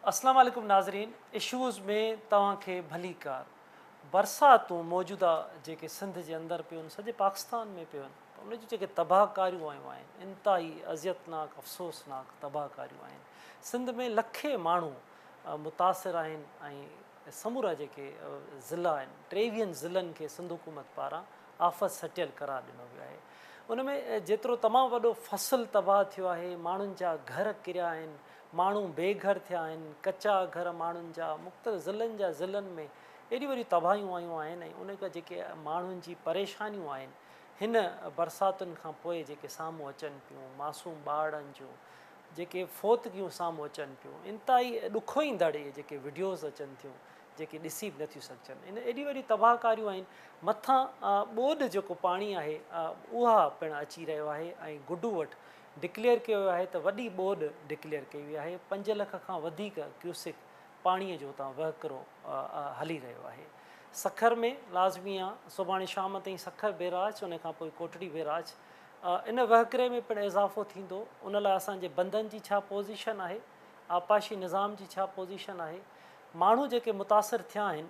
अस्सलाम वालेकुम नाज़रीन। इशूज़ में तव्हांखे भली कार। बरसातूं मौजूदा जेके सिंध जे अंदरि पियूं आहिनि, सॼे पाकिस्तान में पियूं आहिनि, उन जूं जेके तबाहकारियूं आयूं आहिनि, इंतिहाई अज़ियतनाक अफ़सोसनाक तबाहकारियूं आहिनि। सिंध में लखे माण्हू मुतासिर आहिनि ऐं समूरा जेके ज़िला आहिनि, 23 ज़िलनि खे सिंध हुकूमत पारां आफ़त सटियल करार ॾिनो वियो आहे। उन में जेतिरो तमामु वॾो फ़सुलु तबाह थियो आहे, माण्हुनि जा घर किरिया आहिनि, माण्हू बेघर थिया आहिनि, कचा घर माण्हुनि जा मुख़्तलिफ़ ज़िलनि जा ज़िलनि में एॾी वॾियूं तबाहियूं आयूं आहिनि। ऐं उन खां जेके माण्हुनि जी परेशानियूं आहिनि हिन बरसातुनि खां पोइ जेके साम्हूं अचनि पियूं, मासूम ॿारनि जूं जेके फ़ौतगियूं साम्हूं अचनि पियूं, इंतिहाई ॾुखोईंदड़ इहे जेके वीडियोज़ अचनि थियूं जेके ॾिसी बि नथियूं सघजनि। इन एॾी वॾी तबाहकारियूं आहिनि। मथां ॿोॾि जेको पाणी आहे उहा पिणु अची रहियो आहे ऐं गुडू वटि डिक्लेयर कयो वियो आहे त वॾी ॿोॾि डिक्लेयर कई वई आहे। 5 लख खां वधीक क्यूसिक पाणीअ जो उतां वहिकिरो हली रहियो आहे। सखर में लाज़मी आहे सुभाणे शाम ताईं सखर बैराज, उन खां पोइ कोटड़ी बैराज, इन वहिकिरे में पिणु इज़ाफ़ो थींदो। उन लाइ असांजे बंदनि जी छा पोज़ीशन आहे, आपाशी निज़ाम जी छा पोज़ीशन आहे, माण्हू जेके मुतासिर थिया आहिनि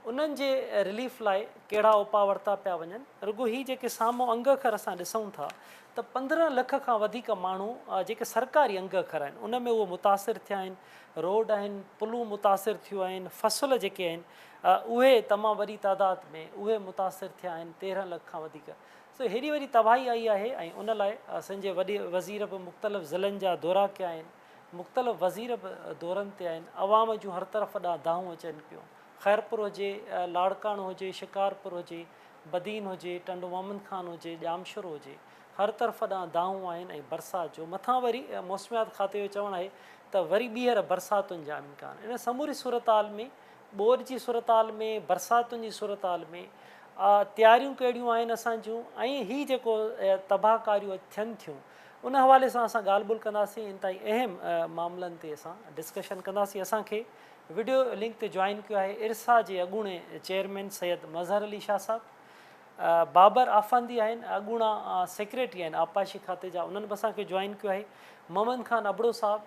उन्हनि जे रिलीफ लाइ कहिड़ा उपाउ वरिता पिया वञनि। रुगो ही जेके साम्हूं अंग अखर असां ॾिसूं था त 15 लख खां वधीक माण्हू जेके सरकारी अंग अखर आहिनि उन में उहे मुतासिर थिया आहिनि। रोड आहिनि, पुलूं मुतासिर थियूं आहिनि, फ़सुल जेके आहिनि उहे तमामु वॾी तादाद में उहे मुतासिर थिया आहिनि, 13 लख खां वधीक। सो हेॾी वॾी तबाही आई आहे ऐं उन लाइ असांजे वॾे वज़ीर बि मुख़्तलिफ़ ज़िलनि जा दौरा कया आहिनि, मुख़्तलिफ़ वज़ीर बि दौरनि ते आहिनि। अवाम जूं हर तरफ़ ॾांहुं दाहूं अचनि पियूं। ख़ैरपुर हुजे, लाड़काणो हुजे, शिकारपुर हुजे, बदीन हुजे, टंडो मोहम्मद ख़ान हुजे, जामशुर हुजे, हर तरफ़ ॾांहुं दाहूं आहिनि। ऐं बरसाति जो मथां वरी मौसमियात खाते जो चवणु आहे त वरी ॿीहर बरसातुनि जा इम्कान। इन समूरी सूरत हाल में, ॿोॾि जी सूरत हाल में, बरसातुनि जी सूरत हाल में तयारियूं कहिड़ियूं आहिनि असांजूं, ऐं हीअ जेको तबाहकारियूं थियनि थियूं उन हवाले सां असां ॻाल्हि ॿोल्हि कंदासीं। इंतिहाई अहम मामलनि ते असां डिस्कशन कंदासीं। असांखे वीडियो लिंक ते जॉइन कयो आहे इरसा जे अॻूणे चेयरमैन सैयद मज़हर अली शाह साहब, बाबर आफ़ंदी आहिनि, अॻूणा सेक्रेटरी आहिनि आपाशी खाते जा, उन्हनि बि असांखे जॉइन कयो आहे। मोहम्मद ख़ान अबड़ो साहब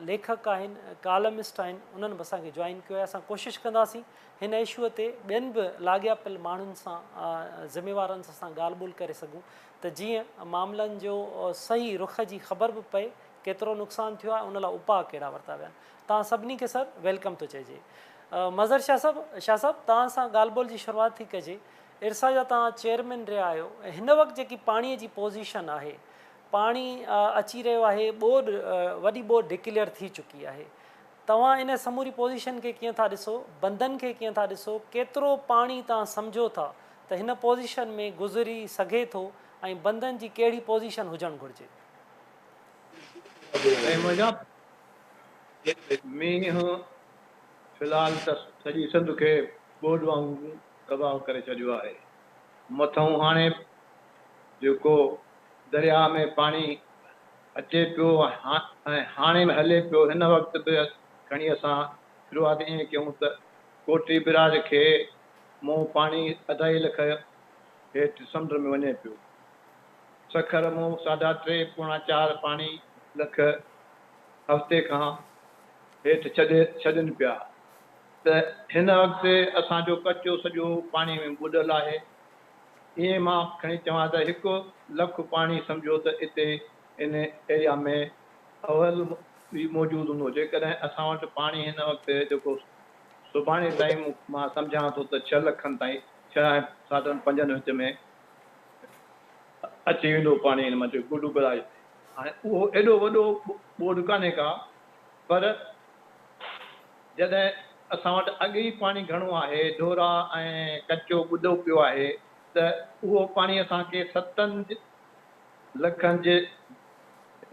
लेखक आहिनि, कालमिस्ट आहिनि, उन्हनि बि असांखे जॉइन कयो आहे। असां कोशिशि कंदासीं हिन इशूअ ते ॿियनि बि लाॻियापियल माण्हुनि सां, ज़िमेवारनि सां ॻाल्हि ॿोल्हि करे सघूं त जीअं मामलनि जो सही रुख जी ख़बर बि पए, केतिरो नुक़सानु थियो आहे, उन लाइ उपाउ कहिड़ा वरिता विया आहिनि। तव्हां सभिनी खे सर वेलकम थो चइजे। मज़हर शाह साहब तव्हां सां ॻाल्हि ॿोल्हि जी शुरूआति थी कजे। इरसा जा तव्हां चेयरमैन रहिया आहियो, हिन वक़्तु जेकी पाणीअ जी पोज़ीशन आहे, पाणी अची रहियो आहे, ॿोॾि वॾी ॿोॾि डिक्लेयर थी चुकी आहे, तव्हां इन समूरी पोज़ीशन खे कीअं था ॾिसो, बंदनि खे कीअं था ॾिसो, केतिरो पाणी तव्हां सम्झो था त हिन पोज़ीशन में गुज़री सघे थो, ऐं बंदनि जी कहिड़ी पोज़ीशन हुजणु घुरिजे? मींहुं फ़िलहाल त सॼी सिंध खे ॿोॾि वांगुरु तबाह करे छॾियो आहे। मथां हाणे जेको दरिया में पाणी अचे पियो ऐं हाणे हले पियो, हिन वक़्तु बि खणी असां शुरूआति ईअं कयूं त कोटड़ी बिराज खे मूं पाणी 2.5 लख हेठि समुंड में वञे पियो। सखर मूं 3.5 पौणा 4 पाणी लख हफ़्ते खां हेठि छॾनि पिया। त हिन वक़्तु असांजो कचो सॼो पाणी में ॿुॾल आहे। ईअं मां खणी चवां त 1 लख पाणी सम्झो त हिते इन एरिया में अवल बि मौजूदु हूंदो। जेकॾहिं असां वटि पाणी हिन वक़्तु जेको सुभाणे ताईं मां सम्झां थो त 6 लखनि ताईं, 6 ऐं 5.5 विच में अची वेंदो पाणी हिन मां गुडू बराज ते। हाणे उहो एॾो वॾो ॿोॾि कान्हे का, पर जॾहिं असां वटि अॻु ई पाणी घणो आहे, ढोरा ऐं कचो ॿुॾो पियो आहे, त उहो पाणी असांखे 7 लखनि जे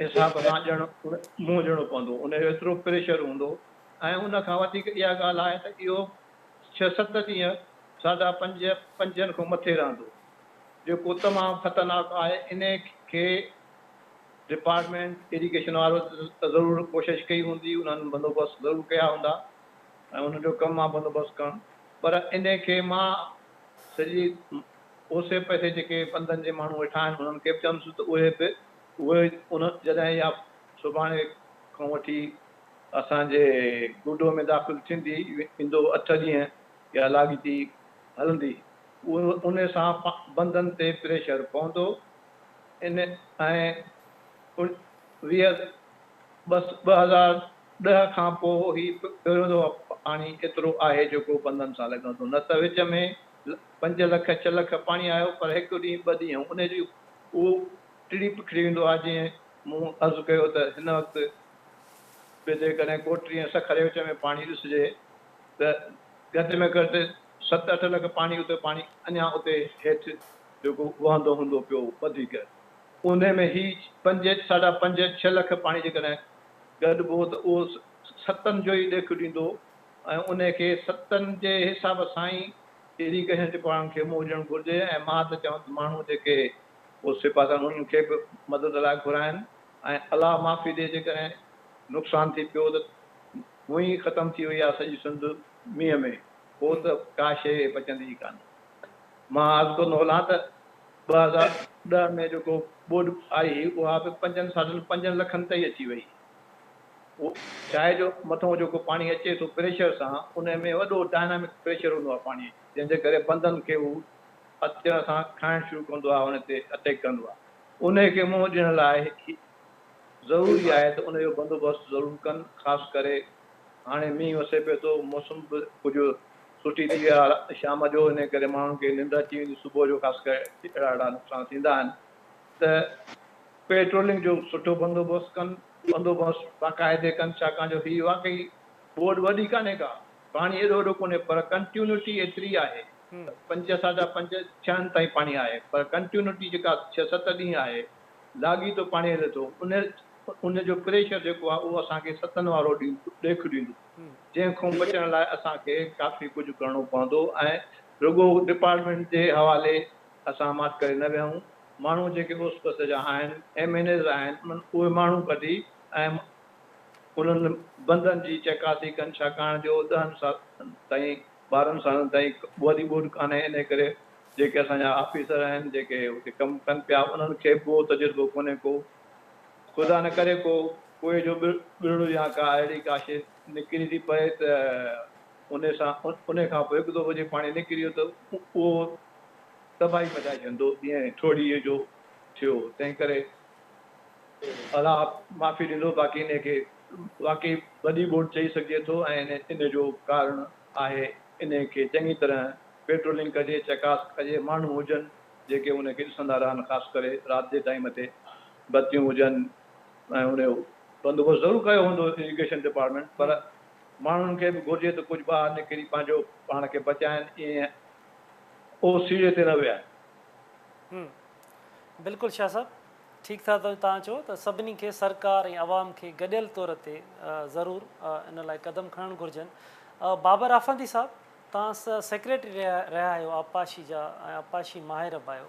हिसाब सां मुंहुं ॾियणो पवंदो। उनजो एतिरो प्रेशर हूंदो। ऐं उन खां वधीक इहा ॻाल्हि आहे त इहो 6-7 ॾींहं 5.5 खां मथे रहंदो, जेको तमामु ख़तरनाक आहे। इन खे डिपार्टमेंट इरिगेशन वारो त ज़रूरु कोशिशि कई हूंदी, उन्हनि बंदोबस्तु ज़रूरु कया हूंदा ऐं उनजो कमु आहे बंदोबस्तु करणु। पर इन खे मां सॼी ओसे पैसे जेके बंदनि जे माण्हू वेठा आहिनि उन्हनि खे बि चवंदुसि त उहे उन जॾहिं या सुभाणे खां वठी असांजे गुडो में दाख़िल थींदी ईंदो 8 ॾींहं या लाॻीती हलंदी उन सां बंदनि ते प्रेशर पवंदो इन ऐं 2010 खां पोइ ई पहिरियों दफ़ो पाणी एतिरो आहे जेको बंदनि सां लॻंदो न त विच में 5 लख 6 लख पाणी आयो पर हिकु ॾींहुं 2 ॾींहं उनजी उहो टिड़ी पिखड़ी वेंदो आहे जीअं मूं अर्ज़ु कयो त हिन वक़्तु बि जेकॾहिं कोटरी ऐं सखर विच में पाणी ॾिसिजे त घटि में घटि 7-8 लख पाणी उते पाणी अञा उते हेठि जेको वहंदो हूंदो पियो वधीक उन में ही 5-5.5-6 लख पाणी जेकॾहिं गॾिबो त उहो 7 जो ई ॾेख ॾींदो ऐं उन खे 7 जे हिसाब सां ई इरीगेशन डिपार्टमेंट खे मोड़णु घुरिजे ऐं मां त चवां त माण्हू जेके उसे पासा उन्हनि खे बि मदद लाइ घुराइनि ऐं अलाह माफ़ी ॾे जेकॾहिं नुक़सानु थी पियो त हूअं ई ख़तमु थी वई आहे सॼी सिंध मींहं में पोइ त का शइ बचंदी ई कान मां अर्ज़ु कंदो हलां त 2010 में जेको बोड आई उहा बि 5 लखनि ताईं अची वई उहो चाहे जो मथां जेको पाणी अचे थो प्रेशर सां उन में वॾो डायनामिक प्रेशर हूंदो आहे पाणी जंहिंजे करे बंदनि खे उहो अचण सां खाइणु शुरू कंदो आहे हुन ते अटैक कंदो आहे उन खे मुंहुं ॾियण लाइ ज़रूरी आहे त उनजो बंदोबस्तु ज़रूरु कनि ख़ासि करे हाणे मींहुं वसे पियो थो मौसम बि कुझु सुठी थी आहे शाम जो इन करे माण्हुनि खे निंड अची वेंदी सुबुह जो ख़ासि करे अहिड़ा ॾाढा नुक़सान थींदा आहिनि त पेट्रोलिंग जो सुठो बंदोबस्तु कनि बंदोबस्तु बाक़ाइदे कनि छाकाणि जो हीअ वाकई बोर्ड वॾी कान्हे का पाणी एॾो वॾो कोन्हे पर कंटिन्यूटी एतिरी आहे 5 5.5 6 ताईं पाणी आहे पर कंटिन्यूटी जेका 6-7 ॾींहं आहे लाॻीतो पाणी हले थो उन जो प्रेशर जेको आहे उहो असांखे 7 वारो ॾेख ॾींदो जंहिंखां बचण लाइ असांखे काफ़ी कुझु करिणो पवंदो ऐं रुॻो डिपार्टमेंट जे हवाले असां मात करे न विहूं माण्हू जेके उस पस जा आहिनि MNAs आहिनि उहे माण्हू कढी ऐं उन्हनि बंदनि जी चकासी कनि छाकाणि जो 10 साल ताईं 12 सालनि ताईं वॾी बोड कान्हे इन करे जेके असांजा ऑफिसर आहिनि जेके हुते कमु कनि पिया उन्हनि खे बि उहो तजुर्बो कोन्हे को ख़ुदा न करे कोई जो ॿिड़ु या का अहिड़ी का शइ निकिरी थी पए त उन सां उन खां पोइ हिकु दफ़ो जे पाणी निकिरी वियो त उहो तबाही मचाए छॾींदो जीअं थोड़ीअ जो थियो तंहिं करे अलाह माफ़ी ॾींदो बाक़ी इन खे वाकई वॾी बोड चई सघिजे थो ऐं इन जो कारण आहे इन खे चङी तरह पेट्रोलिंग कजे चकास कजे माण्हू हुजनि जेके उनखे ॾिसंदा रहनि ख़ासि करे राति जे टाइम ते बतियूं हुजनि ऐं उनजो बंदोबस्तु ज़रूरु कयो हूंदो इरीगेशन डिपार्टमेंट पर माण्हुनि खे बि घुरिजे त कुझु ॿाहिरि निकिरी पंहिंजो पाण खे बचाइनि ईअं उहो सीड़े ते न विया बिल्कुलु शाह साहब ठीकु था तव्हां चओ त सभिनी खे सरकार ऐं आवाम खे गॾियल तौर ते ज़रूरु इन लाइ क़दम खणणु घुरिजनि बाबर आफंदी साहब तव्हां सेक्रेटरी रहिया आहियो आपाशी जा ऐं आपाशी माहिर बि आहियो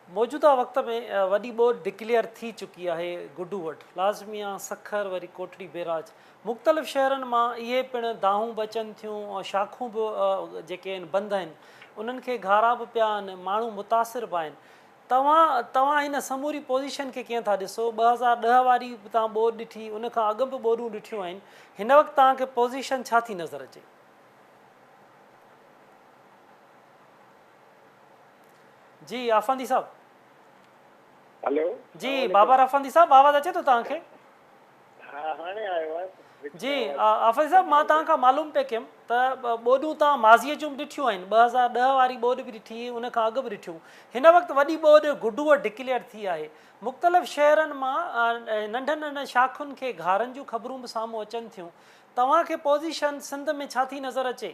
मौजूदा वक़्त में वॾी बोड डिक्लेयर थी चुकी आहे गुडू वटि लाज़मी आहे सखर वरी कोटड़ी बैराज मुख़्तलिफ़ शहरनि मां इहे पिणु दाहूं बि अचनि थियूं ऐं शाखूं बि जेके आहिनि बंदि आहिनि उन्हनि खे घारा बि पिया आहिनि माण्हू मुतासिर बि आहिनि तव्हां हिन समूरी पोज़ीशन खे कीअं था ॾिसो 2010 वारी बि तव्हां बोड ॾिठी उन खां अॻु बि बोडूं ॾिठियूं आहिनि हिन वक़्तु तव्हांखे पोज़ीशन छा थी नज़र अचे जी आफंदी साहब हेलो जी बाबर आफंदी साहब आवाज़ अचे थो तव्हांखे हा हाणे आयो आहे जी आफंदी साहब मां तव्हां खां मालूम पिया कयुमि त बोडूं तव्हां माज़ीअ जूं बि ॾिठियूं आहिनि 2010 वारी बोड बि ॾिठी उन खां अॻु बि ॾिठियूं हिन वक़्तु वॾी बोड गुडू वटि डिक्लेयर थी आहे मुख़्तलिफ़ शहरनि मां नंढनि नंढनि शाखुनि खे घारनि जूं ख़बरूं बि साम्हूं अचनि थियूं तव्हांखे पोज़ीशन सिंध में छा थी नज़र अचे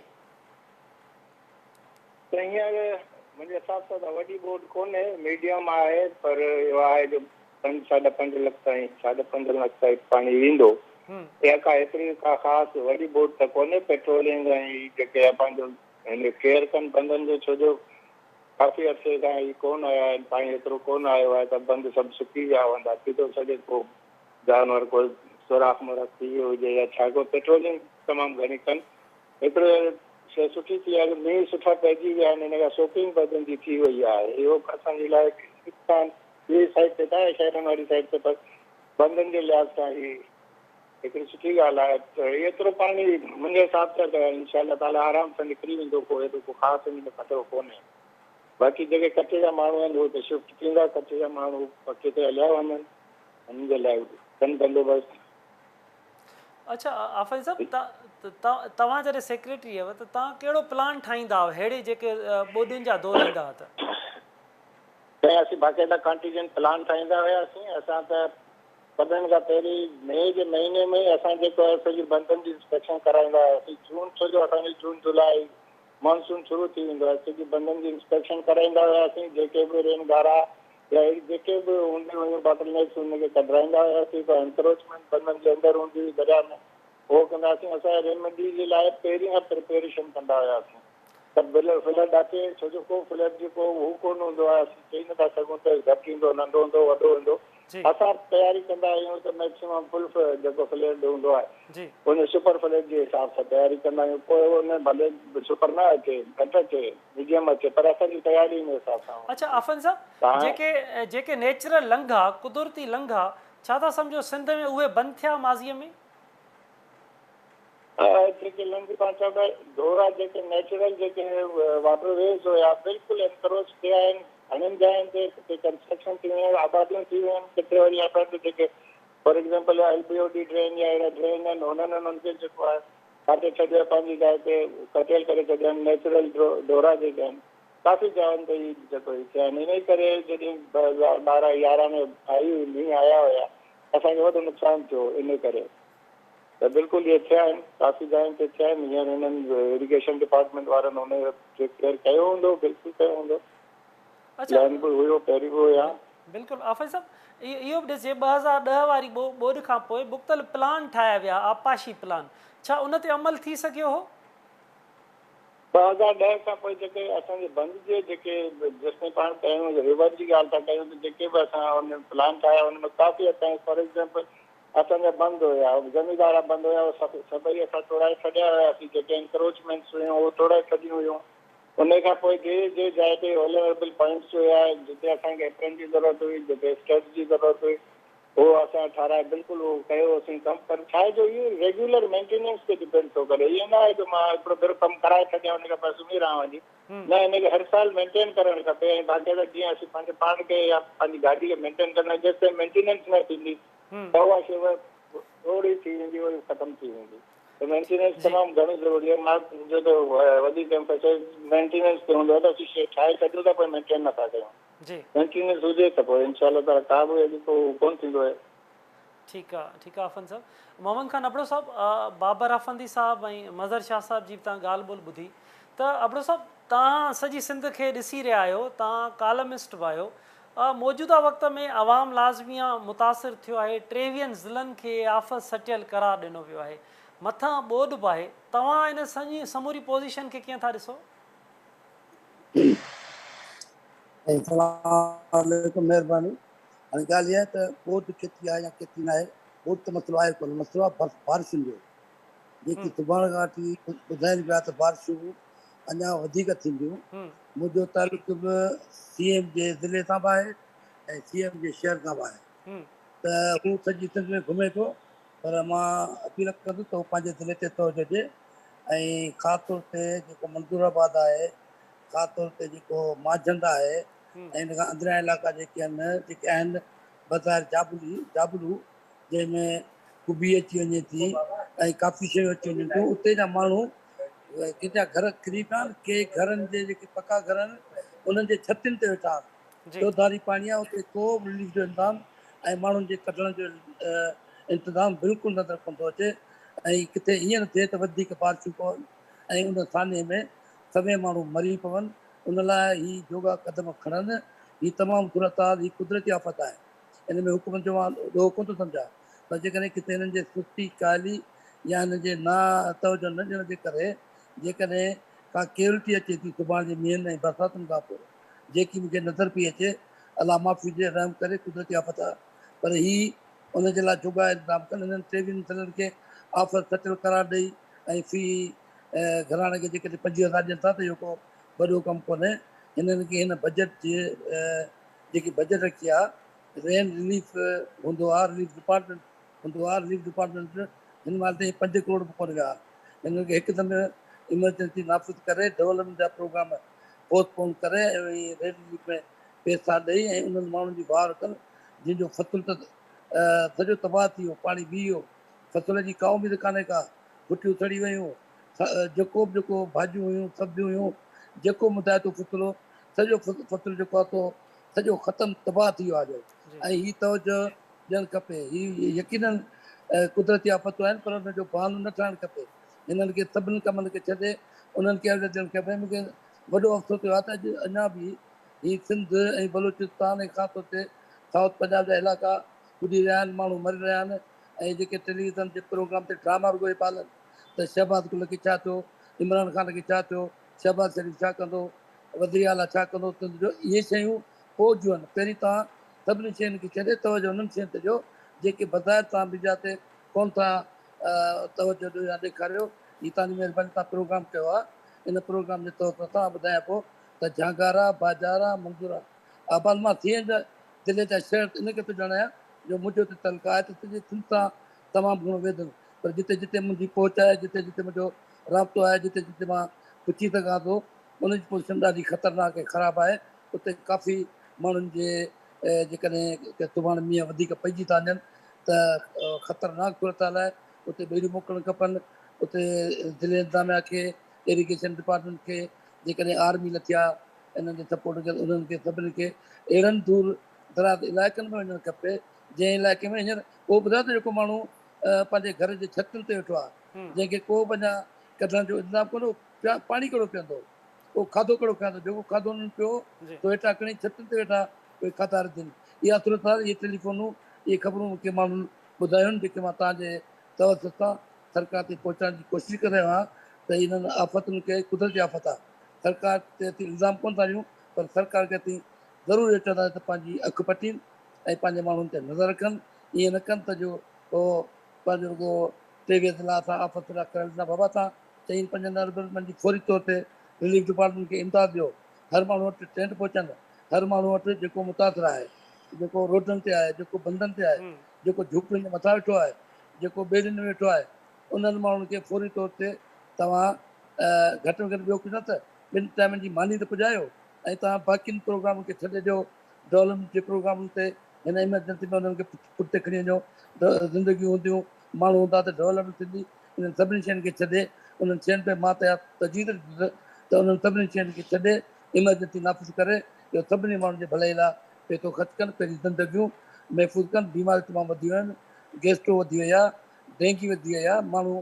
त हींअर मुंहिंजे हिसाब सां त वॾी बोड कोन्हे मीडियम आहे पर इहो आहे जो 5-5.5 लख ताईं 5.5 लख ताईं पाणी ईंदो इहा का एतिरी का ख़ासि वॾी बोड त कोन्हे पेट्रोलिंग ऐं जेके आहे पंहिंजो हिन केयर कनि बंदनि जो छो जो काफ़ी अर्से खां ई कोन आया आहिनि पाणी एतिरो कोन आयो आहे त बंदि सभु सुकी विया हूंदा थी थो सघे को जानवर कोई सुराख मुराख थी वियो हुजे या छा को पेट्रोलिंग तमामु घणी कनि एतिरो शइ सुठी थी आहे मींहं सुठा पइजी विया आहिनि हिन खां शॉपिंग बंदनि जी थी वई आहे इहो असांजे लाइ नुक़सानु ॿिए साइड ते त आहे शहरनि वारी साइड ते पर बंदनि जे लिहाज़ सां ई हिकिड़ी सुठी ॻाल्हि आहे। त एतिरो पाणी मुंहिंजे हिसाब सां त इंशाअल्लाह ताला आराम सां निकिरी वेंदो, को एॾो को ख़ासि इन में ख़तरो कोन्हे। बाक़ी जेके कच्छ जा माण्हू आहिनि उहे त शिफ्ट थींदा, कच्छ जा माण्हू पके ते हलिया वञनि, उन्हनि जे लाइ कनि बंदोबस्तु। अच्छा आफ़िज़ साहब, तव्हां जॾहिं सेक्रेटरी हुयव त तव्हां कहिड़ो प्लान ठाहींदा हुआ अहिड़े जेके ॿोॾियुनि जा दौर ईंदा हुआ त असीं बाक़ाइदा कॉन्टीजेंट प्लान ठाहींदा हुआसीं। असां त वधण खां पहिरीं मई जे महीने में असां जेको आहे सॼी बंदनि जी इंस्पेक्शन कराईंदा हुआसीं। जून सॼो असांजो जून जुलाई मानसून शुरू थी वेंदो आहे, सॼी बंदनि जी इंस्पेक्शन कराईंदा हुआसीं। जेके बि रेनगारा या जेके बि हूंदियूं हुयूं बॉटल नेक्स उनखे कढाईंदा हुआसीं। त एंक्रोचमेंट बंदनि जे अंदरि हूंदी हुई दरिया में, उहो कंदासीं। असां रेमेडी जे लाइ पहिरीं खां प्रिपेरेशन कंदा हुआसीं। त फ्लड अचे, छो जो को फ्लड जेको हू कोन हूंदो आहे, असीं चई नथा सघूं त घटि ईंदो, नंढो हूंदो, वॾो हूंदो। असां तयारी कंदा आहियूं त मैक्सिमम फुल जेको फ्लड हूंदो आहे उन सुपर फ्लड जे हिसाब सां तयारी कंदा आहियूं। पोइ उन भले सुपर न अचे, घटि अचे, मीडियम अचे, पर असांजी तयारी जे हिसाब सां। अच्छा आफ़िज़ साहब, जेके नेचुरल लंघा, कुदरती लंघा, छा था सम्झो सिंध में उहे बंदि थिया माज़ीअ में? जेके लंघ पाण चवंदा दोरा, जेके नेचुरल जेके वाटरवेज़ हुया बिल्कुलु एनक्रोच थिया आहिनि। घणनि जॻहियुनि ते किथे कंस्ट्रक्शन थी वियूं आहिनि, आबादियूं थी वियूं आहिनि, किथे वरी असांखे जेके फॉर एग्ज़ाम्पल LBOD ड्रेन या अहिड़ा ड्रेन आहिनि उन्हनि खे जेको आहे काटे छॾियो, पंहिंजी जाइ ते कटियल करे छॾिया आहिनि। नेचुरल दोरा जेके आहिनि काफ़ी जॻहियुनि ते जेको थिया आहिनि। इन करे जॾहिं 2012-11 में मींहं आया हुया असांखे वॾो नुक़सानु थियो। इन करे त बिल्कुलु इहे थिया आहिनि, काफ़ी जॻहियुनि ते थिया आहिनि। हींअर हिननि इरिगेशन डिपार्टमेंट वारनि हुन जो केयर कयो हूंदो, बिल्कुलु कयो हूंदो। प्लान बि हुयो, पहिरीं बि हुया। बिल्कुलु आफ़िज़ साहब, इहो बि ॾिसिजे 2010 वारी ॿोॾि खां पोइ मुख़्तलिफ़ प्लान ठाहिया विया, आपाशी प्लान, छा उन ते अमल थी सघियो हो? 2010 खां पोइ जेके असांजे बंदि जे जेके जेसिताईं पाण कयूं रिवर जी ॻाल्हि था कयूं, त जेके बि असां हुन प्लान ठाहिया हुनमें काफ़ी असांजे फॉर एग्ज़ाम्पल असांजा बंदि हुया, ज़मीदार बंदि हुया, सभई असां तोड़ाए छॾिया हुयासीं। जेके इंक्रोचमेंट्स हुयूं उहे तोड़ाए छॾियूं हुयूं। उन खां पोइ जे जाइ ते वल्नरेबल पॉइंट्स हुया, जिते असांखे एप्रेंट जी ज़रूरत हुई, जिते स्टड्स जी ज़रूरत हुई, उहो असां ठाराए बिल्कुलु उहो कयोसीं कमु। पर छा आहे जो इहो रेगुलर मेंटेनेंस ते डिपेंड थो करे। इहो न आहे जो मां हिकिड़ो भेरो कमु कराए छॾियां उन खां पोइ सुम्ही रहां वञी, न, हिनखे हर साल मेंटेन करणु खपे। ऐं बाक़ाइदा जीअं असीं पंहिंजे पाण खे या पंहिंजी गाॾी खे मेंटेन कंदा जेसिताईं मेंटेनेंस न थींदी त उहा शइ थोरी थी वेंदी, वरी ख़तमु थी वेंदी। त मेंटेनेंस तमामु घणी ज़रूरी आहे। मां जो त वधीक एम्फेसाइज़ मेंटेनेंस ते हूंदो आहे त असीं शइ ठाहे छॾियूं था पोइ मेंटेन नथा कयूं। मेंटेनेंस हुजे त पोइ इंशाअल्लाह ताला का बि अहिड़ी को कोन थींदो आहे। ठीकु आहे, ठीकु आहे आफ़िज़ साहब। मोहम्मद खान अबड़ो साहब, बाबर अफंदी साहब ऐं मज़हर शाह साहब जी तव्हां ॻाल्हि ॿोल्हि ॿुधी, त अबड़ो साहब तव्हां सॼी सिंध खे ॾिसी रहिया आहियो, तव्हां कालमिस्ट बि आहियो। मौजूदा वक़्त में आवाम लाज़मी मुतासिर थियो आहे, 23 ज़िलनि खे आफ़त सटियल करार ॾिनो वियो आहे, मथां ॿोॾि बि आहे। तव्हां इन सॼी समूरी पोज़ीशन खे कीअं था ॾिसो? महिरबानी। हाणे ॻाल्हि इहा आहे त ॿोॾि केतिरी आहे या केतिरी न आहे, ॿोॾि त मसइलो आहे कोन। मसइलो आहे बारिशुनि जो, जेकी सुभाणे खां वठी ॿुधाइनि पिया त बारिशूं अञा वधीक थींदियूं। मुंहिंजो तालुक बि CM जे ज़िले सां बि आहे ऐं CM जे शहर सां बि आहे, त हू सॼी सिंध में घुमे थो। पर मां अपील कंदुसि त हू पंहिंजे ज़िले ते तवजो ॾिए ऐं ख़ासि तौर ते जेको मंसूराबाद आहे, ख़ासि तौर ते जेको माजंद आहे ऐं इन खां अंदरियां इलाइक़ा जेके आहिनि बज़ार जाबलू जंहिंमें कुबी अची वञे थी ऐं काफ़ी शयूं अची वञनि थियूं, उते जा माण्हू कंहिंजा घर किरी पिया आहिनि। के घरनि जे जेके पका घर आहिनि उन्हनि जे छतियुनि ते वेठा चौधारी पाणी आहे, उते को रिलीफ जो इंतज़ाम ऐं माण्हुनि जे कढण जो इंतज़ाम बिल्कुलु नज़र कोन थो अचे। ऐं किथे ईअं न थिए त वधीक बारिशूं पवनि ऐं उन साने में सभई माण्हू मरी पवनि। उन लाइ ही योगा क़दम खणनि। ही तमामु सूरताल, ही कुदरती आफ़त आहे। इन में हुकूमत जो मां ॾोह कोन थो सम्झां, पर जेकॾहिं किथे हिननि जे सुस्ती काइली या हिन जे ना तवजो न ॾियण जे करे जेकॾहिं का केविलिटी अचे थी सुभाणे जे मींहंनि ऐं बरसातुनि खां पोइ, जेकी मूंखे नज़र पई अचे, अलाह माफ़ी ॾिए, रहम करे, कुदरती आफ़त आहे। पर ही उनजे लाइ जुगा इंतज़ाम कनि। हिननि 23 ज़िलनि खे आफ़त सटियल करार ॾेई ऐं फी घराणे खे जेकॾहिं 25,000 ॾियनि था त इहो को वॾो कमु कोन्हे। हिननि खे हिन बजट जे जेकी बजट रखी आहे, रेन रिलीफ हूंदो आहे, रिलीफ डिपार्टमेंट हूंदो आहे। रिलीफ डिपार्टमेंट हिन महिल ताईं 5 करोड़ बि कोन विया। हिन खे हिकदमि इमरजेंसी नाफ़िज़ करे डेवलपमेंट जा प्रोग्राम पोस्टपोन करे ऐं रेड रिलीफ में पैसा ॾेई ऐं उन्हनि माण्हुनि जी भाउ रखनि जंहिंजो फ़सुलु त सॼो तबाह थी वियो, पाणी बीह वियो, फ़सुल जी का उमेद कान्हे का, भुटियूं सड़ी वियूं, जेको भाॼियूं हुयूं, सब्जियूं हुयूं, जेको मुदाए थो फ़सुलु सॼो फ़सुलु जेको आहे सॼो ख़तमु तबाह थी वियो आहे। ऐं हीअ तवजो ॾियणु खपे। हीअ यकीननि कुदरती आफ़तूं आहिनि, पर हुनजो बहानो न ठाहिणु खपे। हिननि खे सभिनी कमनि खे छॾे उन्हनि खे अवसर ॾियणु खपे। मूंखे वॾो अफ़सोस थियो आहे त अॼु अञा बि हीअ सिंध ऐं बलूचिस्तान ऐं ख़ासि तौर ते साउथ पंजाब जा इलाइक़ा ॿुॾी रहिया आहिनि, माण्हू मरी रहिया आहिनि। ऐं जेके टेलीविज़न जे प्रोग्राम ते ड्रामा रुॻो पिया हलनि त शहबाज़ गुल खे छा थियो, इमरान ख़ान खे छा थियो, शहबाज़ शरीफ़ छा कंदो, वज़ीर आला छा कंदो, इहे शयूं पोइ आहिनि। पहिरीं तव्हां सभिनी शयुनि खे छॾे तवजो उन्हनि शयुनि ते ॾियो जेके बज़ारि तव्हां मीडिया ते कोन था तवजो ॾियो या ॾेखारियो। हीअ तव्हांजी महिरबानी, तव्हां प्रोग्राम कयो आहे। इन प्रोग्राम जे तौर ते तव्हां ॿुधायां पोइ त झांगारा, बाजारा, मंगूरा आबाद मां थी वेंदा दिलि जा शहर इन खे थो ॼाणायां जो मुंहिंजो त तलका आहे त सॼे सिंध सां तमामु घणो वेदुमि। पर जिते जिते मुंहिंजी पहुच आहे, जिते जिते मुंहिंजो राब्तो आहे, जिते जिते मां पुछी सघां थो, उनजी पोज़ीशन ॾाढी ख़तरनाक ऐं ख़राबु आहे। उते काफ़ी माण्हुनि जे जेकॾहिं सुभाणे मींहं वधीक पइजी था वञनि त ख़तरनाक सूरत हाल आहे। उते ॿेड़ियूं मोकिलणु खपनि। उते ज़िले इंतिज़ामिया खे, इरीगेशन डिपार्टमेंट खे, जेकॾहिं आर्मी लथी आहे इन्हनि जे सपोर्ट खे, उन्हनि खे सभिनी खे अहिड़नि दूर दराज़ इलाइक़नि में वञणु खपे जंहिं इलाइक़े में हींअर उहो ॿुधायो त जेको माण्हू पंहिंजे घर जे छतुनि ते वेठो आहे, जंहिंखे को बि अञा कढण जो इंतज़ामु कोन्हे, पाणी कहिड़ो पीअंदो, को खाधो कहिड़ो खाईंदो, जेको खाधो हुननि पियो तो हेठां खणी छतुनि ते वेठा कोई खाधा रधनि। इहा सूरत हाल, इहे टेलीफोनूं, इहे ख़बरूं मूंखे माण्हुनि ॿुधायूं आहिनि जेके मां तव्हांजे तवसत सां सरकार ते पहुचाइण जी कोशिशि करे रहियो आहियां त इन्हनि आफ़तुनि खे कुदरती आफ़त आहे। सरकार ते असीं इल्ज़ाम कोन था ॾियूं, पर सरकार खे असीं ज़रूरु चवंदा त पंहिंजी अखि पटीनि ऐं पंहिंजे माण्हुनि ते नज़र रखनि। ईअं न कनि त जो पोइ पंहिंजो रुॻो 23 ज़िला असां आफ़त करे ॾिना। बाबा तव्हां 4-5 डेवलपमेंट जी फौरी तौर ते रिलीफ डिपार्टमेंट खे इमदाद ॾियो, हर माण्हू वटि टेंट पहुचनि, हर माण्हू वटि जेको मुतासिर आहे, जेको रोडनि ते आहे, जेको बंधनि ते आहे, जेको झूपड़ियुनि जे मथां वेठो आहे, जेको ॿेड़ियुनि में वेठो आहे, उन्हनि माण्हुनि खे फौरी तौर ते तव्हां घटि में घटि ॿियो कुझु न त 2 टाइमनि जी मानी त पुॼायो। ऐं तव्हां बाक़ियुनि प्रोग्राम खे छॾे ॾियो डेवलपमेंट जे प्रोग्रामनि ते। हिन इमरजेंसी में उन्हनि खे पुठिते खणी वञो। ज़िंदगियूं हूंदियूं, माण्हू हूंदा त डेवलपमेंट थींदी। इन्हनि सभिनी शयुनि खे छॾे उन्हनि शयुनि ते मां तजवीज़ ॾींदुसि त उन्हनि सभिनी शयुनि खे छॾे इमरजेंसी नाफ़िज़ करे इहो सभिनी माण्हुनि जे भलाई लाइ पैसो ख़र्चु कनि, पंहिंजी ज़िंदगियूं महफ़ूज़ कनि। बीमारियूं तमामु वधी वियूं आहिनि, गैस्ट्रो वधी वई आहे, डेंगी वधी वई आहे, माण्हू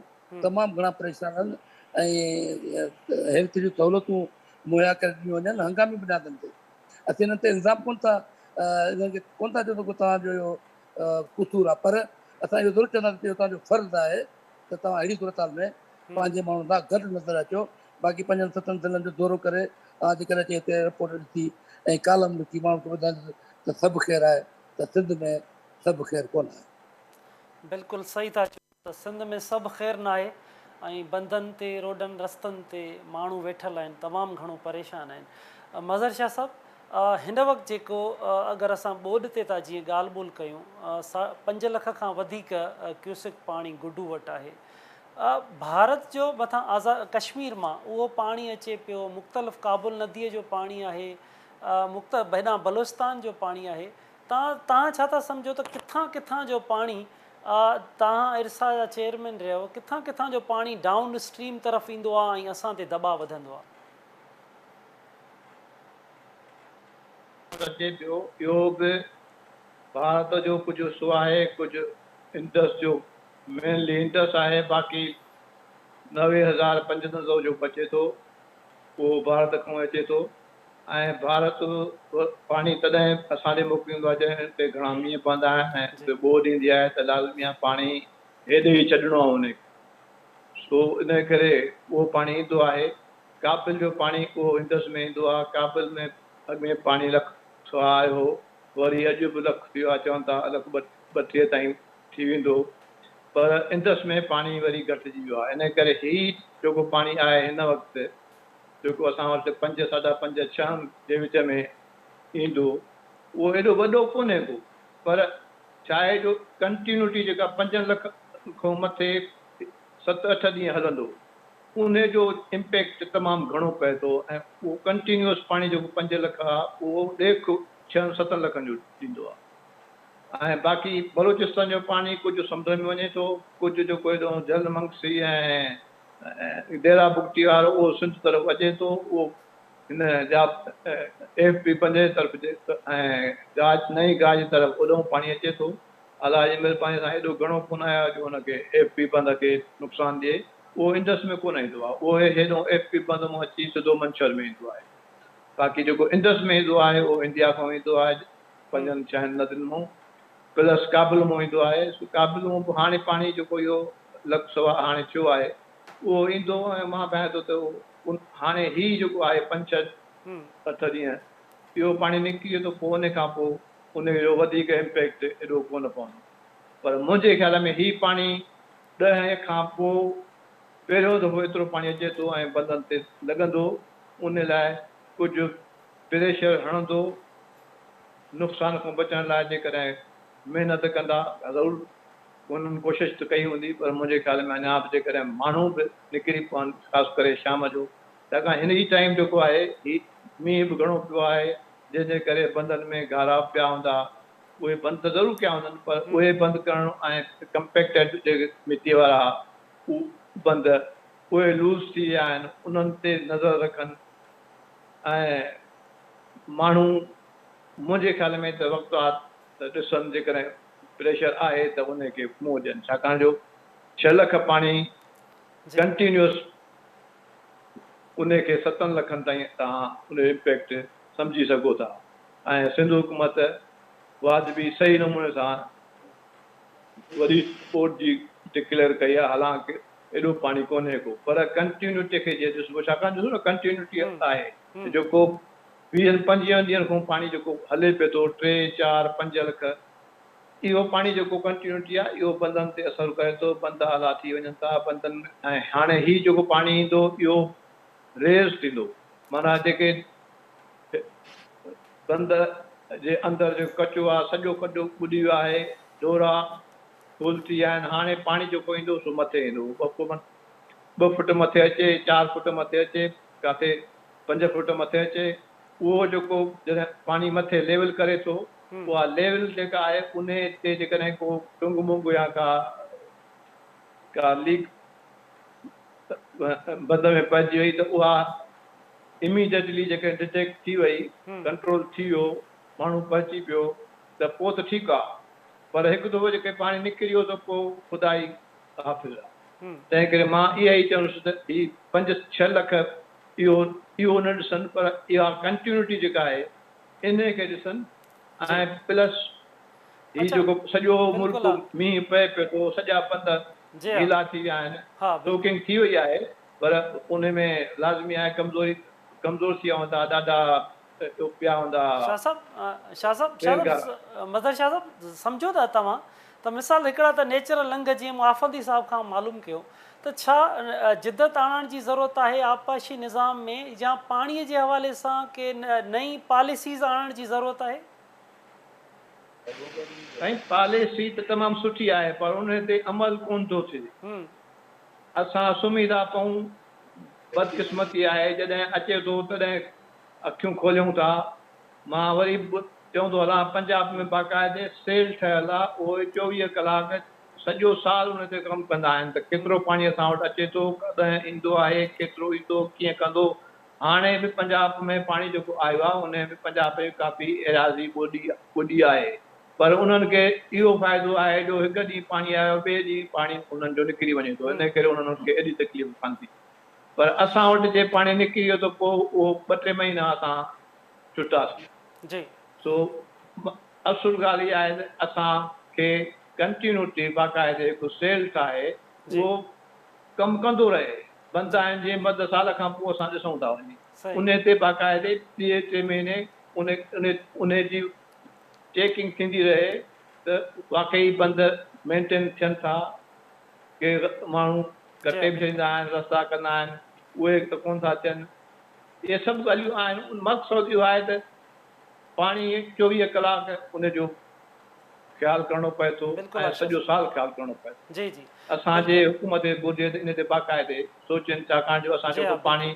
तमामु घणा परेशान आहिनि ऐं हेल्थ जूं सहूलियतूं मुहैया करे ॾिनियूं वञनि हंगामी बुनियादनि ते। असीं हिननि ते इल्ज़ाम कोन था हिननि खे कोन था चओ त तव्हांजो इहो कुसूर आहे, पर असां इहो ज़रूरु चवंदासीं कि इहो तव्हांजो फ़र्ज़ु आहे त तव्हां अहिड़ी सूरत हाल में पंहिंजे माण्हुनि सां गॾु नज़र अचो। बाक़ी 5-7 ज़िलनि जो दौरो करे जेकॾहिं अचे हिते रिपोर्ट ॾिठी ऐं कालम लिखी माण्हुनि खे ॿुधाईंदुसि त सभु ख़ैरु आहे, त सिंध में सभु ख़ैरु कोन आहे। बिल्कुलु सही था चओ त सिंध में सभु ख़ैरु न आहे ऐं बंधनि ते, रोडनि रस्तनि ते माण्हू वेठल आहिनि, तमामु घणो परेशान आहिनि। मज़र शाह साहिबु, हिन वक़्तु जेको अगरि असां ॿोॾि ते था जीअं ॻाल्हि ॿोल कयूं, 5 लख खां वधीक क्यूसिक पाणी गुडू वटि आहे। भारत जो मथां कश्मीर मां उहो पाणी अचे पियो, मुख़्तलिफ़ काबुल नदीअ जो पाणी आहे, हेॾां बलूचिस्तान जो पाणी आहे। तव्हां छा था सम्झो त किथां किथां जो पाणी, तव्हां इरसा जा चेयरमैन रहियो, किथां किथां जो पाणी डाउन स्ट्रीम तरफ़ ईंदो आहे ऐं असां ते दॿाउ वधंदो आहे? अचे पियो इहो बि भारत जो कुझु हिसो आहे, कुझु इंडस जो मेनली इंडस आहे, बाक़ी 90,500 जो बचे थो उहो भारत खां अचे थो। ऐं भारत पाणी तॾहिं असां ॾे मोकिलींदो आहे जॾहिं हिते घणा मींहं पवंदा आहिनि ऐं हुते ॿोॾि ईंदी आहे त लाज़मी आहे पाणी हेॾे ई छॾिणो आहे हुनखे। सो इन करे उहो पाणी ईंदो आहे। काबिल जो पाणी उहो इंडस में ईंदो आहे। काबिल में अॻिमें पाणी लख आयो हो, वरी अॼु बि लख थियो आहे, चवनि था 1,32 ताईं थी वेंदो, पर इंडस में पाणी वरी घटिजी वियो आहे। इन करे ही जेको पाणी आहे हिन वक़्तु जेको असां वटि 5, 5.5, 6 जे विच में ईंदो, उहो एॾो वॾो कोन्हे को, पर छा आहे जो कंटिन्यूटी जेका 5 लख खां मथे 7-8 ॾींहं हलंदो उन जो इम्पैक्ट तमामु घणो पए थो ऐं उहो कंटिन्यूअस पाणी जेको 5 लख आहे उहो ॾेख 6-7 लखनि जो ॾींदो आहे। ऐं बाक़ी बलोचिस्तान जो पाणी कुझु समुंड में वञे थो, कुझु जेको हेॾो जलमंगसी ऐं डेरा बुगटी वारो उहो सिंध तरफ़ अचे थो, उहो हिन जा AFP पंजे तरफ़ जे ऐं गाज नई गाज तरफ़ ओॾो पाणी अचे थो। अलाह जी महिरबानी सां हेॾो घणो कोन आयो जो हुनखे AFP बंद खे नुक़सानु ॾिए, उहो इंडस में कोन ईंदो आहे, उहो हेॾो AFP बंद मां अची सिधो मंछर में ईंदो आहे। बाक़ी जेको इंडस में ईंदो आहे उहो इंडिया खां ईंदो आहे 5-6 नदियुनि मां, प्लस काबुल मां ईंदो आहे। काबुल मां बि हाणे पाणी जेको इहो लख सवा हाणे थियो आहे उहो ईंदो ऐं मां चाहियां थो त हाणे ही जेको आहे 5-6-8 ॾींहं इहो पाणी निकिरी थो, पोइ उन खां पोइ उनजो वधीक इम्पैक्ट एॾो कोन पवंदो। पर मुंहिंजे ख़्याल में ही पाणी 10 खां पोइ पहिरियों दफ़ो एतिरो पाणी अचे थो ऐं बंदनि ते लॻंदो, उन लाइ कुझु प्रेशर हणंदो। नुक़सान खां बचण लाइ जेकॾहिं महिनत कंदा ज़रूरु उन्हनि कोशिशि त कई हूंदी, पर मुंहिंजे ख़्याल में अञा बि जेकॾहिं माण्हू बि निकिरी पवनि ख़ासि करे शाम जो, छाकाणि हिन ई टाइम जेको आहे ही मींहुं बि घणो पियो आहे जंहिंजे करे बंदनि में गारा पिया हूंदा, उहे बंदि त ज़रूरु कया हूंदनि पर उहे बंदि करणु ऐं कंपैक्टेड जेके मिटीअ वारा बंदि उहे लूज़ थी विया आहिनि, उन्हनि ते नज़र रखनि ऐं माण्हू मुंहिंजे ख़्याल में त वक़्तु आहे त ॾिसनि जेकॾहिं प्रेशर आहे त उनखे मुंहुं ॾियनि, छाकाणि जो 6 लख पाणी कंटिन्यूअस उनखे 7 लखनि ताईं तव्हां उन जो इम्पैक्ट सम्झी सघो था। ऐं सिंध हुकूमत वाजिबी सही नमूने सां वरी स्पोर्ट जी डिक्लेयर कई आहे, हालांकि एॾो पाणी कोन्हे को, पर कंटिन्यूटी खे जे ॾिसबो, छाकाणि ॾिसो न कंटिन्यूटी आहे जेको 20-25 ॾींहंनि खां पाणी जेको हले पियो थो 3-4-5 लख, इहो पाणी जेको कंटिन्यूटी आहे इहो बंदनि ते असरु करे थो, बंद आला थी वञनि था बंदनि। ऐं हाणे ही जेको पाणी ईंदो इहो रेज़ थींदो, माना जेके बंद जे अंदरि जेको कचो आहे सॼो कचो ॿुॾी वियो आहे, डोरा फुल थी विया आहिनि। हाणे पाणी जेको ईंदो सो मथे ईंदो, 2 फुट मथे अचे, 4 फुट मथे अचे, किथे 5 फुट मथे अचे, उहो जेको जॾहिं पाणी मथे लेवल करे थो उहा लेवल जेका आहे उन ते जेकॾहिं को टुंग मुंग या का लीक बंद में पइजी वई त उहा इमीडिएटली जेके डिटेक्ट थी वई, कंट्रोल थी वियो, माण्हू बची पियो त पोइ त ठीकु आहे, पर हिकु दफ़ो जेके पाणी निकिरी वियो त पोइ ख़ुदा ई हाफ़िज़ आहे। तंहिं करे मां इहा ई चवंदुसि त ही 5-6 लख इहो न ॾिसनि, पर इहा कंटिन्यूटी जेका आहे इन खे ॾिसनि। ऐं प्लस ही जेको सॼो मुल्क मींहुं पए पियो थो, सॼा बंद गीला थी विया आहिनि, सोकिंग थी वई आहे, पर उन में लाज़मी आहे कमज़ोर थी विया हूंदा, ॾाढा पिया हूंदा। शाह साहब मदर शाह साहब सम्झो था तव्हां त मिसाल हिकिड़ा त नेचुरल लंघ जीअं मूं आफ़ंदी साहिब खां मालूम कयो त छा जिदत आणण जी ज़रूरत आहे आबपाशी निज़ाम में, या पाणीअ जे हवाले सां के नई पॉलिसीज़ आणण जी ज़रूरत आहे? साईं पॉलिसी त तमामु सुठी आहे पर उन ते अमल कोन थो थिए। असां सुम्ही था पऊं, बदकिस्मती आहे जॾहिं अचे थो तॾहिं अखियूं खोलियूं था। मां वरी चवंदो हलां पंजाब में बाक़ाइदे सेल ठहियल आहे, उहे 24 कलाक सॼो साल उन ते कमु कंदा आहिनि त केतिरो पाणी असां वटि अचे थो, कॾहिं ईंदो आहे, केतिरो ईंदो, कीअं कंदो। हाणे बि पंजाब में पाणी जेको आयो आहे उन में पंजाब में काफ़ी एराज़ी ॿुॾी आहे, पर उन्हनि खे इहो फ़ाइदो आहे जो हिकु ॾींहुं पाणी आयो ॿिए ॾींहुं पाणी उन्हनि जो निकिरी वञे थो, इन करे उन्हनि खे एॾी तकलीफ़ कान थी। पर असां वटि जे पाणी निकिरी वियो त पोइ उहो 2-3 महीना असां छुटासीं। सो असुलु ॻाल्हि इहा आहे त असांखे कंटिन्यूटी बाक़ाइदे हिकु सेल्फ आहे उहो कमु कंदो रहे। बंदि आहिनि जीअं बंदि साल खां पोइ असां ॾिसूं था वञी, उन ते बाक़ाइदे 2-3 महीने उन जी चेकिंग थींदी रहे त वाक़ई बंदि मेंटेन थियनि था, के माण्हू कटे बि छॾींदा आहिनि, रस्ता कंदा आहिनि, उहे त कोन था थियनि। इहे सभु ॻाल्हियूं आहिनि। मक़सदु इहो आहे त पाणी 24 कलाक उनजो ख़्यालु करिणो पए थो बिल्कुलु ऐं आशा सॼो साल ख़्यालु करिणो पए थो। जी जी असांजे हुकूमत घुरिजे इन ते बाक़ाइदे सोचनि, छाकाणि जो असां जी जेको हा पाणी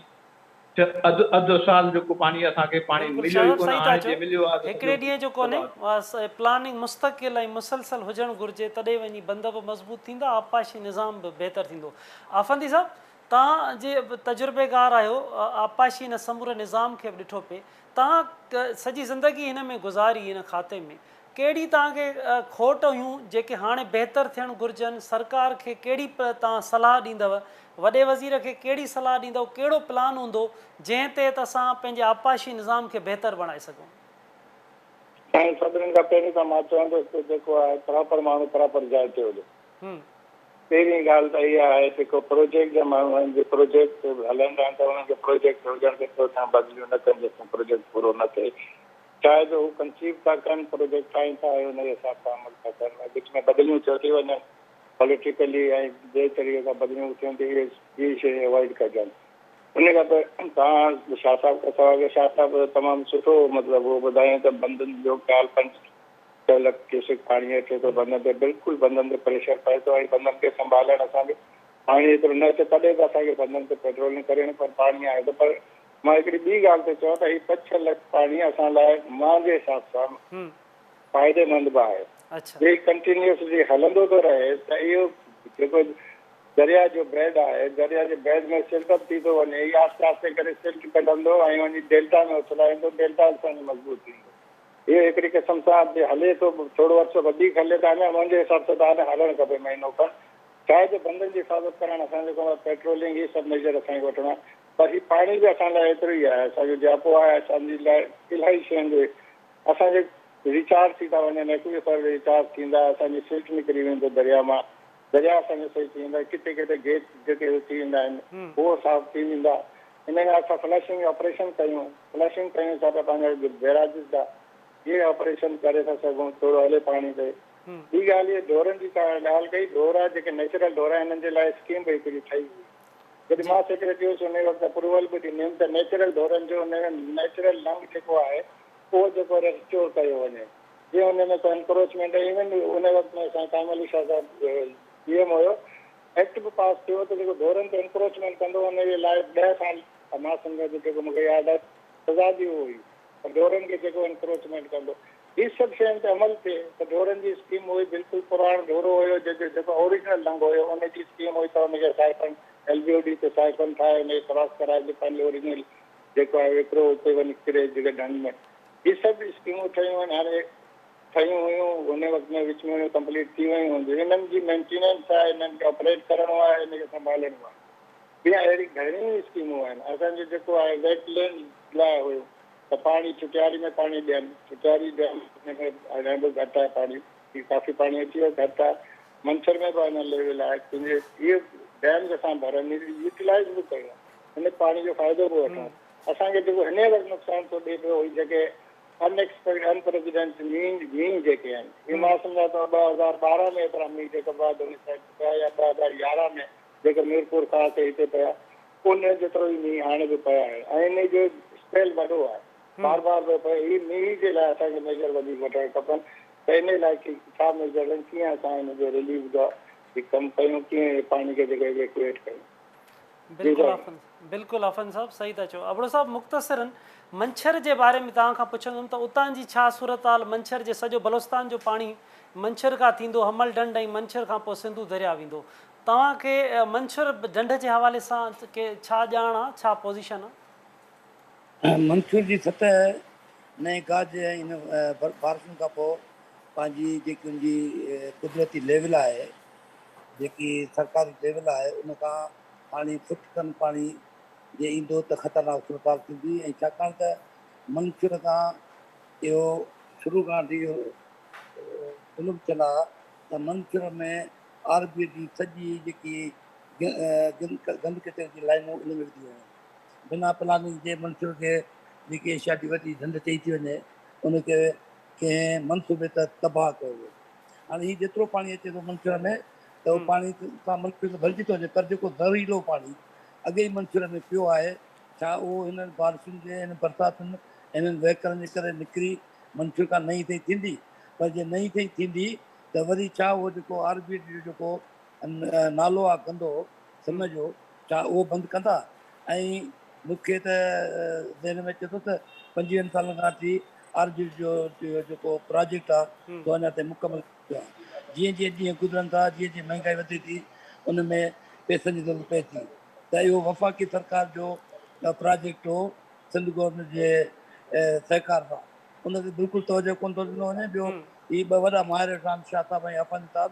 अधु साल जेको पाणी असांखे पाणी बिल्कुलु मिलियो ई शाहज़ाब कोन, सही था हाणे चओ। जे मिलियो आहे त हिकिड़े ॾींहं जो कोन्हे, तबाह। प्लानिंग मुस्तक़िल ऐं मुसलसल हुजणु घुरिजे, तॾहिं वञी बंद बि मज़बूत थींदा, आबपाशी निज़ाम बि बहितरु थींदो। आफ़ंदी साहब, तव्हां जे तजुर्बेगार आहियो, आबपाशी हिन समूरे निज़ाम खे बि ॾिठो पिए, तव्हां सॼी ज़िंदगी हिन में गुज़ारी, हिन खाते में कहिड़ी तव्हांखे खोट हुयूं जेके हाणे बहितरु थियणु घुरिजनि? सरकार खे कहिड़ी तव्हां सलाह ॾींदव? वॾे वज़ीर खे कहिड़ी सलाह ॾींदव? कहिड़ो प्लान हूंदो जंहिं तहत असां पंहिंजे आबपाशी निज़ाम खे बहितरु बणाए सघूं? ऐं सभिनीनि खां पहिरीं त मां चवंदुसि त जेको आहे प्रॉपर माण्हू प्रॉपर जाइ ते हुजे। पहिरीं ॻाल्हि त इहा आहे जेको प्रोजेक्ट जा माण्हू आहिनि, जे प्रोजेक्ट हलंदा आहिनि त उन्हनि खे प्रोजेक्ट हुजण ते तव्हां बदिलियूं न कनि जेसिताईं प्रोजेक्ट पूरो न थिए। चाहे जो हू कंसीव था कनि, प्रोजेक्ट ठाहिनि था, हुन जे हिसाब सां अमल था कनि, विच में बदिलियूं थियो थी वञनि पॉलिटिकली ऐं ॿिए तरीक़े सां बदिलियूं थियनि थी, इहे शयूं अवॉइड कजनि। उन खां पोइ तव्हां शाह साहब खां सवाइ शाह साहब तमामु सुठो मतिलबु उहो ॿुधायूं त बंदनि जो ख़्यालु 5 लख क्यूसेक पाणी अचे थो बंदनि ते, बिल्कुलु बंदनि ते प्रेशर पए थो ऐं बंदनि खे संभालणु असांखे पाणी एतिरो न अचे तॾहिं बि असांखे बंदनि ते पेट्रोलिंग करे पर पाणी आहे त। पर मां हिकिड़ी ॿी ॻाल्हि ते चवां त हीउ 5-6 लख पाणी असां लाइ मुंहिंजे हिसाब सां फ़ाइदेमंद बि आहे। जे कंटिन्यूसली हलंदो थो रहे त इहो जेको दरिया जो बेड आहे, दरिया जे बेड में सिल्टअप थी थो वञे, इहा आहिस्ते आहिस्ते करे सिल्ट कढंदो ऐं वञी डेल्टा में उछलाईंदो, डेल्टा असांजो मज़बूत थींदो। इहो हिकिड़ी क़िस्म सां हले थो, थोरो अर्सो वधीक हले त अञा मुंहिंजे हिसाब सां त हाणे हलणु खपे महीनो खनि। चाहे जो बंदनि जी हिफ़ाज़त करणु असांजो कमु आहे, पेट्रोलिंग, इहे सभु मेजर असांखे वठिणो आहे। पर हीउ पाणी बि असां लाइ एतिरो ई आहे, असांजो जापो आहे असांजे लाइ इलाही शयुनि जो। असांजे रिचार्ज थी था वञनि, एक्वीफर रिचार्ज थींदा, असांजी सिल्ट निकिरी वेंदो दरिया मां, दरिया असांजो सही थी वेंदा, किथे किथे गेट जेके थी वेंदा आहिनि उहो साफ़ थी वेंदा। हिन खां असां फ्लशिंग ऑपरेशन कयूं छा त पंहिंजा बैराजिस जा इहे ऑपरेशन करे था सघूं, थोरो हले पाणी ते। ॿी ॻाल्हि इहे ढोरनि जी ॻाल्हि कई, ढोर जेके नेचुरल ढोर आहिनि हिननि जे लाइ स्कीम बि हिकिड़ी ठही हुई। जॾहिं मां सेक्रेटरी हुयुसि उन वक़्तु अप्रूवल बि ॾिनी त नेचुरल ढोरनि जो नेचुरल लंग जेको आहे उहो जेको रेस्टोर कयो वञे, जीअं हुन में को एनक्रोचमेंट। इवन उन वक़्तु में असां काइम अली शाह साहब पीएम हुयो, एक्ट बि पास थियो त जेको ढोरनि ते एनक्रोचमेंट कंदो हुनजे लाइ 10 साल मां सम्झां थो जेको मूंखे यादि आहे सज़ा बि हुई ढोरनि खे जेको एनक्रोचमेंट कंदो। हीअ सभु शयुनि ते अमल थिए त ढोरनि जी स्कीम हुई, बिल्कुलु पुराणो ढोरो हुयो जेको ओरिजिनल लंग हुयो, उनजी स्कीम हुई त हुनखे साइफन LBOD ते साइफन ठाहे हुनखे क्रॉस कराए पंहिंजो ओरिजिनल जेको आहे हिकिड़ो उते वञी किरे जेके ढंग में। इहे सभु स्कीमूं ठहियूं आहिनि, हाणे ठहियूं हुयूं हुन वक़्त में, विच में कंप्लीट थी वियूं हूंदियूं। हिननि जी मेंटेनेंस आहे, हिननि खे ऑपरेट करिणो आहे, हिनखे संभालणो आहे। ॿिया अहिड़ी घणियूं स्कीमूं आहिनि। असांजो जेको आहे वेटलैंड लाइ हुयो त पाणी चुटियारी में पाणी ॾियनि, चुटियारी डैम हिन में घटि आहे पाणी, काफ़ी पाणी अची वियो, घटि आहे। मंछर में बि अञा लेवल आहे, इहे डैम असां भरनि यूटिलाइज़ बि कयूं, हिन पाणी जो फ़ाइदो बि वठूं। असांखे जेको हिन वक़्तु नुक़सानु थो ॾिए पियो, जेके अनप्रेसिडेंट मींहं जेके आहिनि, इहे मां सम्झां थो 2012 में एतिरा मींहं जेका बाद पिया या 2011 में जेके मीरपुर खां हिते पिया, उन जेतिरो ई मींहुं हाणे बि पिया आहे ऐं इन जो स्पेल वॾो आहे, बार बार पियो पए। हीअ मींहं जे लाइ असांखे मेजर वधीक वठणु खपनि त इन लाइ छा मेजर आहिनि, कीअं असां हिन जो रिलीफ जो कमु कयूं, कीअं पाणी खे जेके इवैक्यूएट कयूं। बिल्कुलु आफ़न साहब सही था चओ। अबड़ो साहब मुख़्तसिरन मंछर जे बारे में तव्हां खां पुछंदुमि त उतां जी छा सूरत हाल? मंछर जे सॼो बलोचिस्तान जो पाणी मंछर खां थींदो, हमल ढंढ ऐं मंछर खां पोइ सिंधु दरिया वेंदो। तव्हांखे मंछर ढंढ जे हवाले सां के छा ॼाण आहे, छा पोज़ीशन आहे? मंछर जी सतह नए गाज इन बारिशुनि खां पोइ पंहिंजी जेकी उनजी कुदरती लेवल आहे, जेकी सरकारी लेवल आहे, उन खां पाणी फुट खनि पाणी जे ईंदो त ख़तरनाक सूरत हाल थींदी। ऐं छाकाणि त मंछर खां इहो शुरू खां वठी इहो ज़ुल्म थियल आहे त मंछर में आरबी जी सॼी जेकी गंद किचरे जी लाइनूं इन में विधियूं आहिनि। बिना प्लानिंग जे मंछर खे जेकी एशिया जी वॾी ढंढ चई थी वञे, उनखे कंहिं मनसूबे त तबाह कयो वियो। हाणे हीउ जेतिरो पाणी अचे थो मंछर में त उहो पाणी सां मंछर भरिजी थो वञे, पर जेको ज़हरीलो पाणी अॻे ई मंछर में पियो आहे, छा उहो हिननि बारिशुनि जे हिन बरसातुनि हिननि वहिकरनि जे करे निकिरी मंछर खां नई अथई थींदी? पर जे नई ठही थींदी त वरी छा उहो जेको RBD जो जेको नालो आहे कंदो सिम जो, छा उहो बंदि कंदा? ऐं मूंखे त ज़हन में अचे थो त 25 सालनि खां वठी RBD जो जेको प्रोजेक्ट आहे सो अञा ताईं मुकमल थियो आहे। जीअं जीअं ॾींहं गुज़रनि था, जीअं जीअं महांगाई वधे थी, उन में पैसनि जी ज़रूरत पए थी। त इहो वफ़ाक़ी सरकार जो प्रोजेक्ट हो सिंध गवर्नमेंट जे सहकार सां, उनते बिल्कुलु तवजो कोन थो ॾिनो वञे। ॿियो ही ॿ वॾा माहिर आहिनि शाताब ऐं अफ़ानी साहब,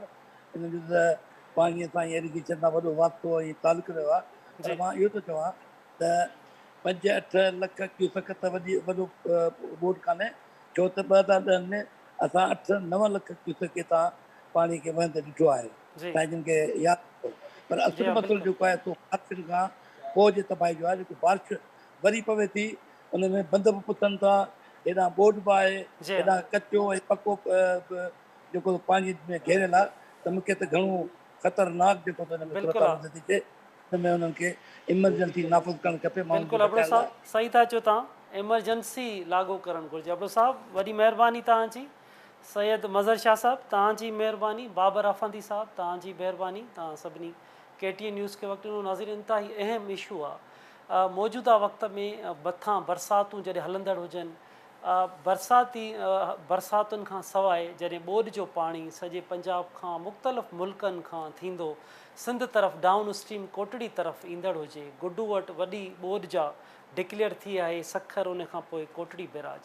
इन्हनि जो त पाणीअ सां इरीगेशन सां वॾो वास्तो ऐं तालुक रहियो आहे। पर मां इहो थो चवां त 5-8 लख क्यूसेक त वॾो बोट कान्हे, छो त 2010 में असां 8-9 लख क्यूसेक हितां पाणी खे वहंदे ॾिठो आहे, शायदि जिन खे यादि। पर असुलु मसइलो जेको आहे सो बारिशुनि खां पोइ जे तबाही जो आहे। जेको बारिश वरी पवे थी उन में बंद बि पुछनि था, हेॾां ॿोॾि बि आहे, हेॾां कचो ऐं पको जेको पाणी में घेरियल आहे। त मूंखे त घणो ख़तरनाक जेको त हिन में सूरत हाल थी थिए, हिन में उन्हनि खे इमरजेंसी नाफ़ज़ करणु खपे माण्हुनि खे बिल्कुलु अबड़ो बचाइण लाइ। साहब सही था चओ तव्हां, एमरजेंसी लागू करणु घुरिजे। अबड़ो साहब वॾी महिरबानी तव्हांजी। सैयद मज़हर शाह साहब तव्हांजी महिरबानी, बाबर अफ़ंदी साहब तव्हांजी महिरबानी, तव्हां सभिनी KTN न्यूज़ खे वक़्तु ॾिनो। नाज़रीन इंतिहाई अहम इशू आहे मौजूदा वक़्त में मथां बरसातूं जॾहिं हलंदड़ हुजनि, बरसातुनि खां सवाइ जॾहिं ॿोॾि जो पाणी सॼे पंजाब खां मुख़्तलिफ़ मुल्कनि खां थींदो सिंध तरफ़ डाउन स्ट्रीम कोटड़ी तरफ़ ईंदड़ हुजे, गुड्डू वटि वॾी ॿोॾि जा डिक्लेयर थी आहे, सखर उन खां पोइ कोटड़ी बैराज,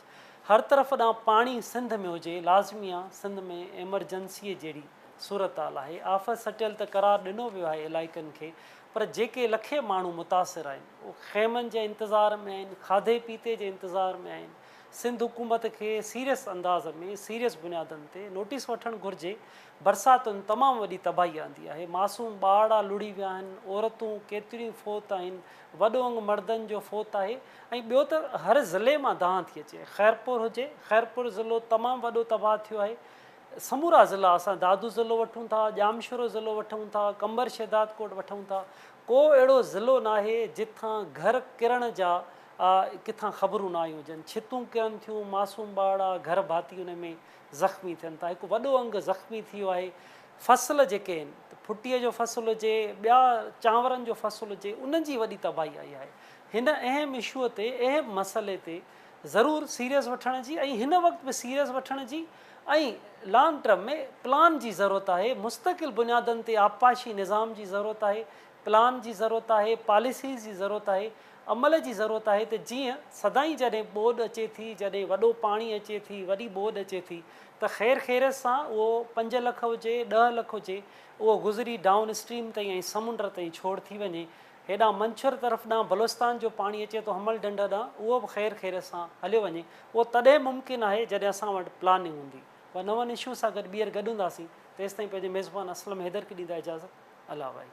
हर तरफ़ ॾांहुं पाणी सिंध में हुजे, लाज़मी आहे सिंध में एमरजेंसीअ जहिड़ी सूरत हाल आहे। आफ़त सटियल त करार ॾिनो वियो आहे इलाइक़नि खे, पर जेके लखे माण्हू मुतासिर आहिनि उहे ख़ैमनि जे इंतज़ार में आहिनि, खाधे पीते जे इंतज़ार में आहिनि। सिंध हुकूमत खे सीरियस अंदाज़ में सीरियस बुनियादनि ते नोटिस वठणु घुरिजे। बरसातुनि तमामु वॾी तबाही आंदी आहे, मासूम ॿार लुड़ी विया आहिनि, औरतूं केतिरियूं फ़ौत आहिनि, वॾो अंग मर्दनि जो फ़ौत आहे। ऐं ॿियो त हर ज़िले मां दांह थी अचे, ख़ैरपुर हुजे, ख़ैरपुर ज़िलो तमामु वॾो तबाह थियो आहे। समूरा ज़िला असां दादू ज़िलो वठूं था, जामशोरो ज़िलो वठूं था, कंबर शहदाद कोट वठूं था, को अहिड़ो ज़िलो न आहे जिथां घर किरण जा किथां ख़बरूं न आयूं हुजनि। छितूं किरनि थियूं, मासूम ॿार घर भाती उन में ज़ख़्मी थियनि था, हिकु वॾो अंग ज़ख़्मी थी वियो आहे। फ़सुल जेके आहिनि, फुटीअ जो फ़सुलु हुजे, ॿिया चांवरनि जो फ़सुलु हुजे, उन्हनि जी वॾी तबाही आई आहे। हिन अहम इशूअ ते, अहम मसइले ते ज़रूरु सीरियस वठण जी, ऐं हिन वक़्तु बि सीरियस वठण जी, ऐं लॉन्ग टर्म में प्लान जी ज़रूरत आहे, मुस्तक़िल बुनियादनि ते आबपाशी निज़ाम जी ज़रूरत आहे, प्लान जी ज़रूरत आहे, पॉलिसीज़ जी ज़रूरत आहे, अमल जी ज़रूरत आहे। त जीअं सदाईं जॾहिं ॿोॾि अचे थी, जॾहिं वॾो पाणी अचे थी, वॾी ॿोॾि अचे थी, त ख़ैर सां उहो 5 लख हुजे, 10 लख हुजे, उहो गुज़री डाउन स्ट्रीम ताईं ऐं समुंड ताईं छोड़ थी वञे। हेॾां मंछर तरफ़ ॾांहुं बलोचिस्तान जो पाणी अचे थो हमल ढंढ ॾांहुं, उहो बि ख़ैर सां हलियो वञे। उहो तॾहिं मुमकिन आहे जॾहिं असां वटि प्लानिंग हूंदी। पर नवनि इशू सां गॾु ॿीहर गॾु हूंदासीं। तेसिताईं पंहिंजे मेज़बान असलम हैदर खे ॾींदा इजाज़त। अला भाई।